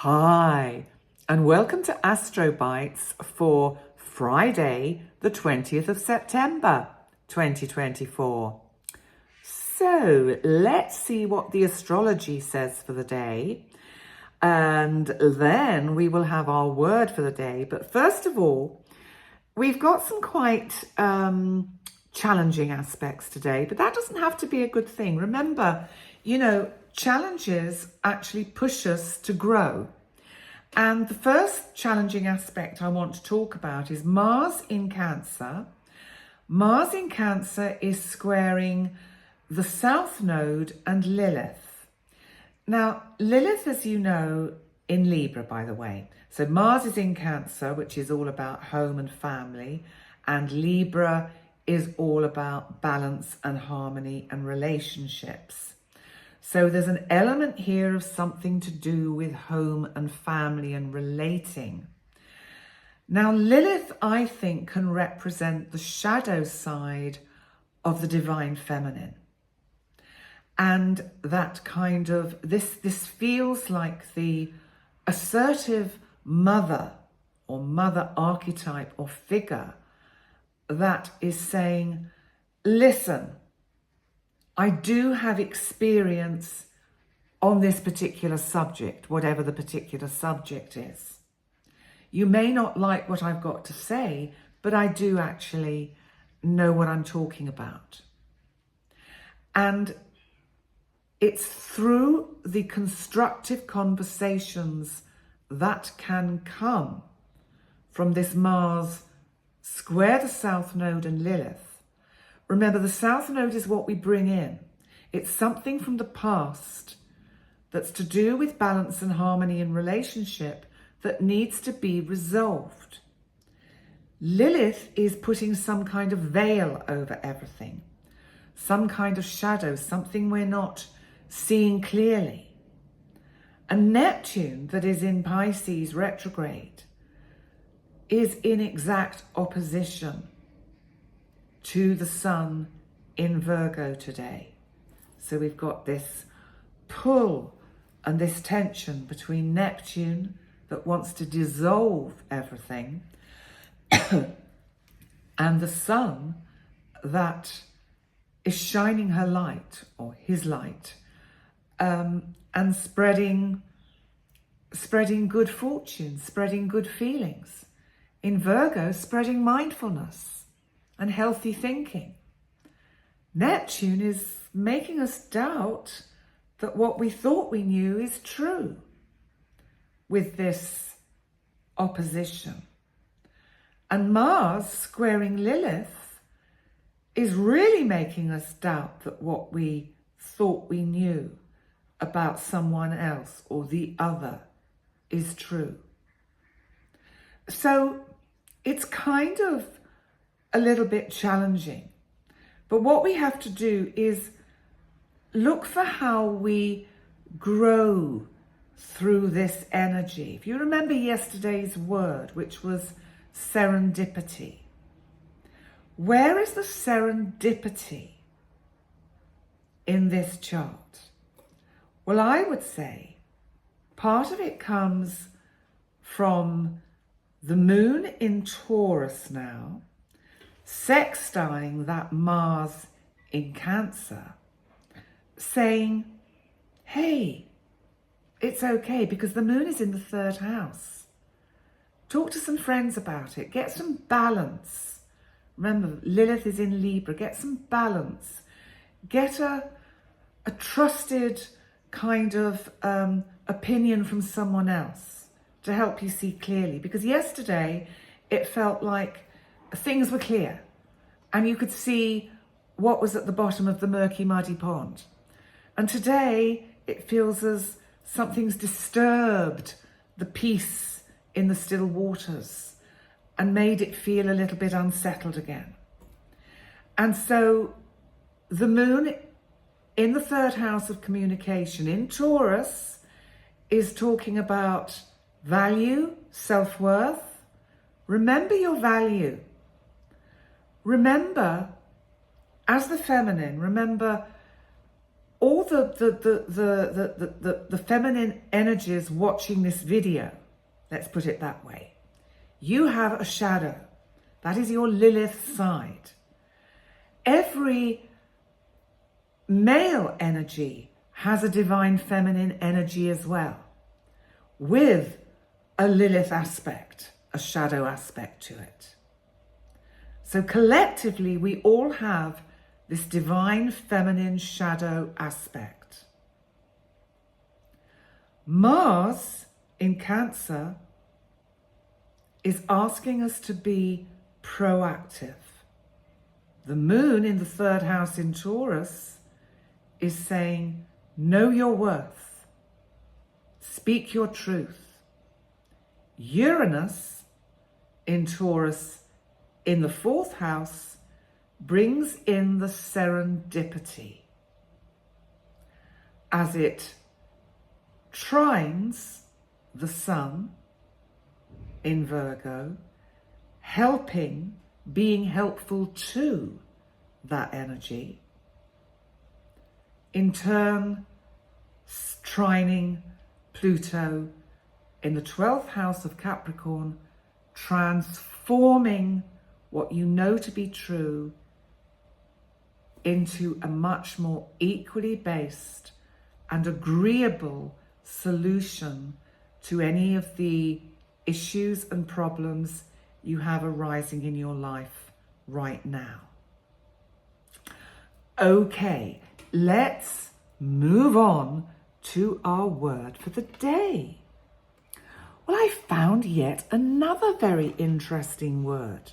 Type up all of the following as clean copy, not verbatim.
Hi, and welcome to Astro Bites for Friday, the 20th of September, 2024. So let's see what the astrology says for the day, and then we will have our word for the day. But first of all, we've got some quite challenging aspects today, but that doesn't have to be a good thing. Remember, challenges actually push us to grow. And the first challenging aspect I want to talk about is Mars in Cancer. Mars in Cancer is squaring the South Node and Lilith. Now, Lilith, as you know, in Libra, by the way. So Mars is in Cancer, which is all about home and family, and Libra is all about balance and harmony and relationships. So there's an element here of something to do with home and family and relating. Now, Lilith, I think, can represent the shadow side of the divine feminine. And that kind of, this feels like the assertive mother or mother archetype or figure that is saying, listen, I do have experience on this particular subject, whatever the particular subject is. You may not like what I've got to say, but I do actually know what I'm talking about. And it's through the constructive conversations that can come from this Mars square the South Node and Lilith. Remember, the South Node is what we bring in. It's something from the past that's to do with balance and harmony in relationship that needs to be resolved. Lilith is putting some kind of veil over everything, some kind of shadow, something we're not seeing clearly. And Neptune, that is in Pisces retrograde, is in exact opposition to the Sun in Virgo today. So we've got this pull and this tension between Neptune that wants to dissolve everything and the Sun that is shining her light or his light and spreading good fortune, spreading good feelings. In Virgo, spreading mindfulness and healthy thinking. Neptune is making us doubt that what we thought we knew is true with this opposition. And Mars squaring Lilith is really making us doubt that what we thought we knew about someone else or the other is true. So it's kind of a little bit challenging. But what we have to do is look for how we grow through this energy. If you remember yesterday's word, which was serendipity, where is the serendipity in this chart? Well, I would say part of it comes from the moon in Taurus now, sextiling that Mars in Cancer, saying, hey, it's okay, because the moon is in the third house. Talk to some friends about it. Get some balance. Remember, Lilith is in Libra. Get some balance. Get a trusted kind of opinion from someone else to help you see clearly. Because yesterday it felt like things were clear and you could see what was at the bottom of the murky, muddy pond. And today it feels as something's disturbed the peace in the still waters and made it feel a little bit unsettled again. And so the moon in the third house of communication in Taurus is talking about value, self-worth. Remember your value. Remember, as the feminine, remember all the feminine energies watching this video, let's put it that way, you have a shadow. That is your Lilith side. Every male energy has a divine feminine energy as well, with a Lilith aspect, a shadow aspect to it. So collectively, we all have this divine feminine shadow aspect. Mars in Cancer is asking us to be proactive. The moon in the third house in Taurus is saying, know your worth, speak your truth. Uranus in Taurus in the fourth house brings in the serendipity as it trines the sun in Virgo, being helpful to that energy, in turn trining Pluto in the 12th house of Capricorn, transforming what you know to be true into a much more equally based and agreeable solution to any of the issues and problems you have arising in your life right now. Okay, let's move on to our word for the day. Well, I found yet another very interesting word,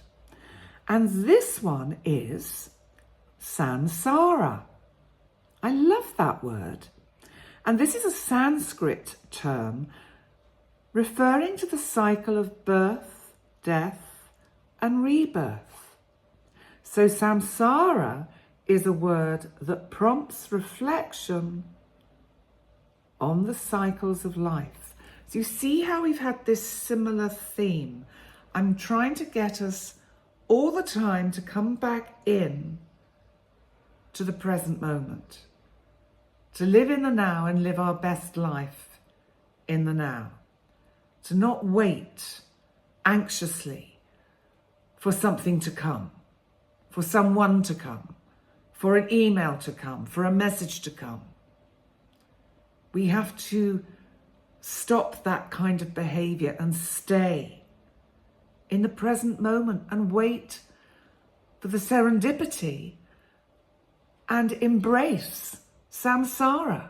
and this one is samsara. I love that word. And this is a Sanskrit term referring to the cycle of birth, death, and rebirth. So samsara is a word that prompts reflection on the cycles of life. So you see how we've had this similar theme. I'm trying to get us all the time to come back in to the present moment, to live in the now and live our best life in the now, to not wait anxiously for something to come, for someone to come, for an email to come, for a message to come. We have to stop that kind of behavior and stay in the present moment and wait for the serendipity and embrace samsara,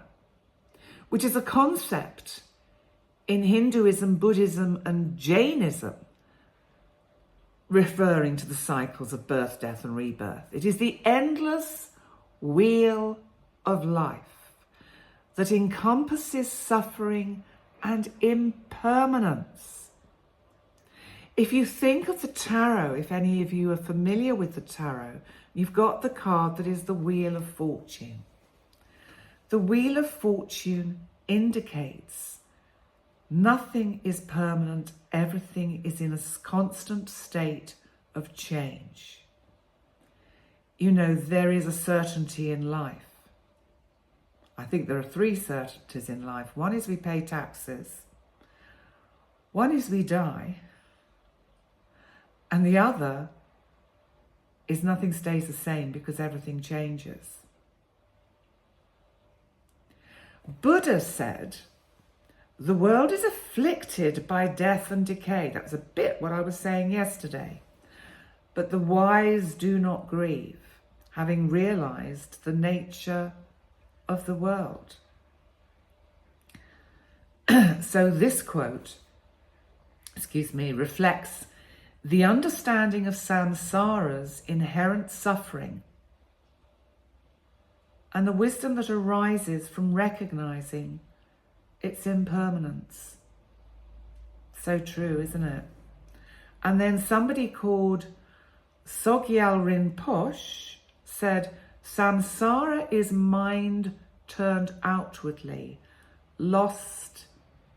which is a concept in Hinduism, Buddhism, and Jainism, referring to the cycles of birth, death, and rebirth. It is the endless wheel of life that encompasses suffering and impermanence. If you think of the tarot, if any of you are familiar with the tarot, you've got the card that is the Wheel of Fortune. The Wheel of Fortune indicates nothing is permanent, everything is in a constant state of change. You know, there is a certainty in life. I think there are three certainties in life. One is we pay taxes. One is we die. And the other is nothing stays the same because everything changes. Buddha said, the world is afflicted by death and decay. That was a bit what I was saying yesterday. But the wise do not grieve, having realized the nature of the world. So this quote, reflects the understanding of samsara's inherent suffering and the wisdom that arises from recognizing its impermanence. So true, isn't it? And then somebody called Sogyal Rinpoche said, samsara is mind turned outwardly, lost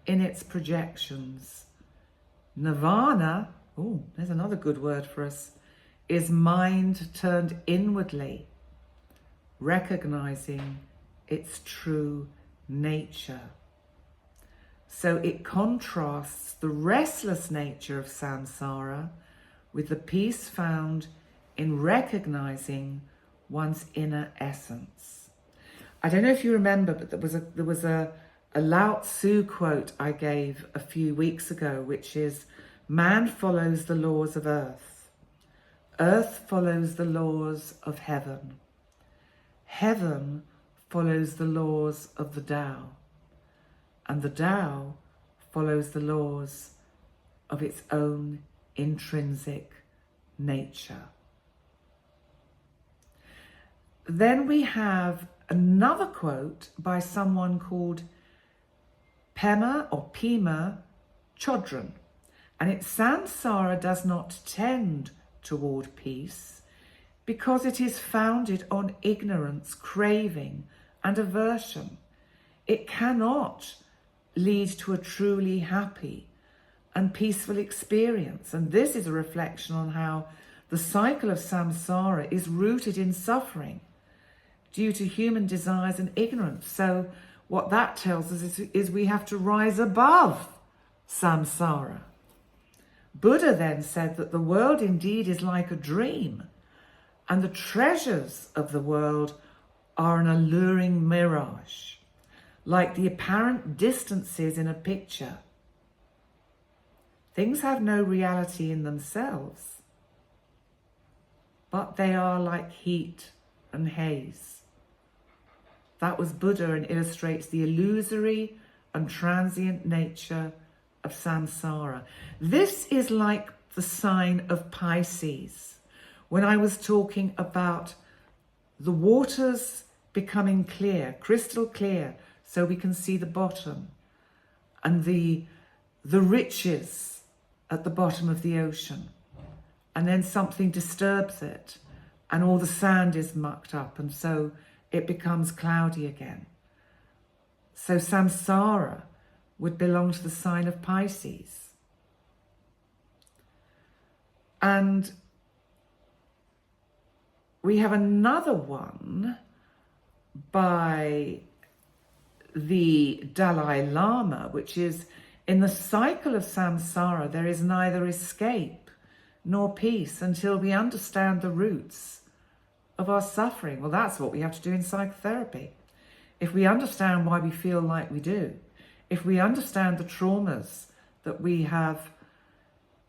in its projections. Nirvana, oh, there's another good word for us, is mind turned inwardly, recognizing its true nature. So it contrasts the restless nature of samsara with the peace found in recognizing one's inner essence. I don't know if you remember, but there was a Lao Tzu quote I gave a few weeks ago, which is, man follows the laws of earth. Earth follows the laws of heaven. Heaven follows the laws of the Tao. And the Tao follows the laws of its own intrinsic nature. Then we have another quote by someone called Pema Chodron, and it's, samsara does not tend toward peace because it is founded on ignorance, craving, and aversion. It cannot lead to a truly happy and peaceful experience. And this is a reflection on how the cycle of samsara is rooted in suffering due to human desires and ignorance. So what that tells us is we have to rise above samsara. Buddha then said that the world indeed is like a dream, and the treasures of the world are an alluring mirage, like the apparent distances in a picture. Things have no reality in themselves, but they are like heat and haze. That was Buddha, and illustrates the illusory and transient nature of samsara. This is like the sign of Pisces, when I was talking about the waters becoming clear, crystal clear, so we can see the bottom, and the riches at the bottom of the ocean. And then something disturbs it, and all the sand is mucked up, and so it becomes cloudy again. So samsara would belong to the sign of Pisces. And we have another one by the Dalai Lama, which is, in the cycle of samsara, there is neither escape nor peace until we understand the roots of our suffering. Well, that's what we have to do in psychotherapy. If we understand why we feel like we do, if we understand the traumas that we have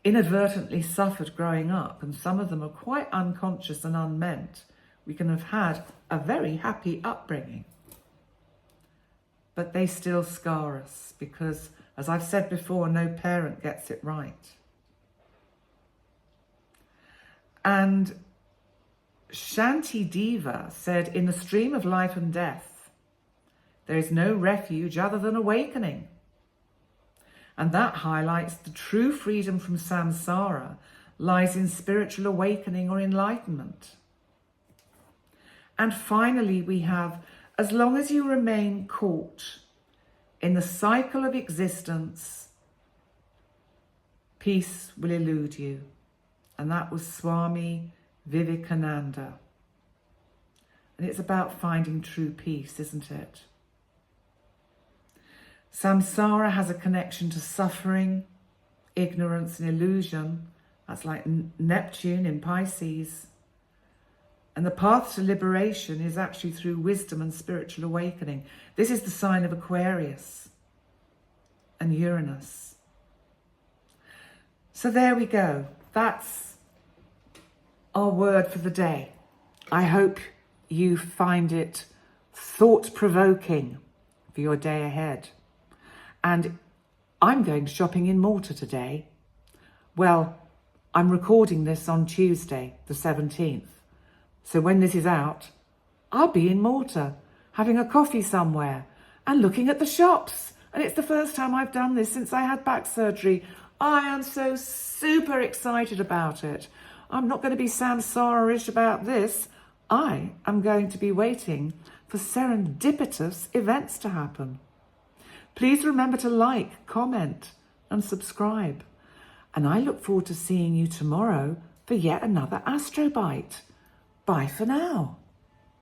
inadvertently suffered growing up, and some of them are quite unconscious and unmeant, we can have had a very happy upbringing, but they still scar us because, as I've said before, no parent gets it right. And Shanti Deva said, in the stream of life and death, there is no refuge other than awakening. And that highlights the true freedom from samsara lies in spiritual awakening or enlightenment. And finally, we have, as long as you remain caught in the cycle of existence, peace will elude you. And that was Swami Vivekananda. And it's about finding true peace, isn't it? Samsara has a connection to suffering, ignorance and illusion. That's like Neptune in Pisces. And the path to liberation is actually through wisdom and spiritual awakening. This is the sign of Aquarius and Uranus. So there we go. That's our word for the day. I hope you find it thought-provoking for your day ahead. And I'm going shopping in Malta today. Well, I'm recording this on Tuesday, the 17th. So when this is out, I'll be in Malta, having a coffee somewhere and looking at the shops. And it's the first time I've done this since I had back surgery. I am so super excited about it. I'm not going to be samsara-ish about this. I am going to be waiting for serendipitous events to happen. Please remember to like, comment and subscribe. And I look forward to seeing you tomorrow for yet another Astro Bite. Bye for now.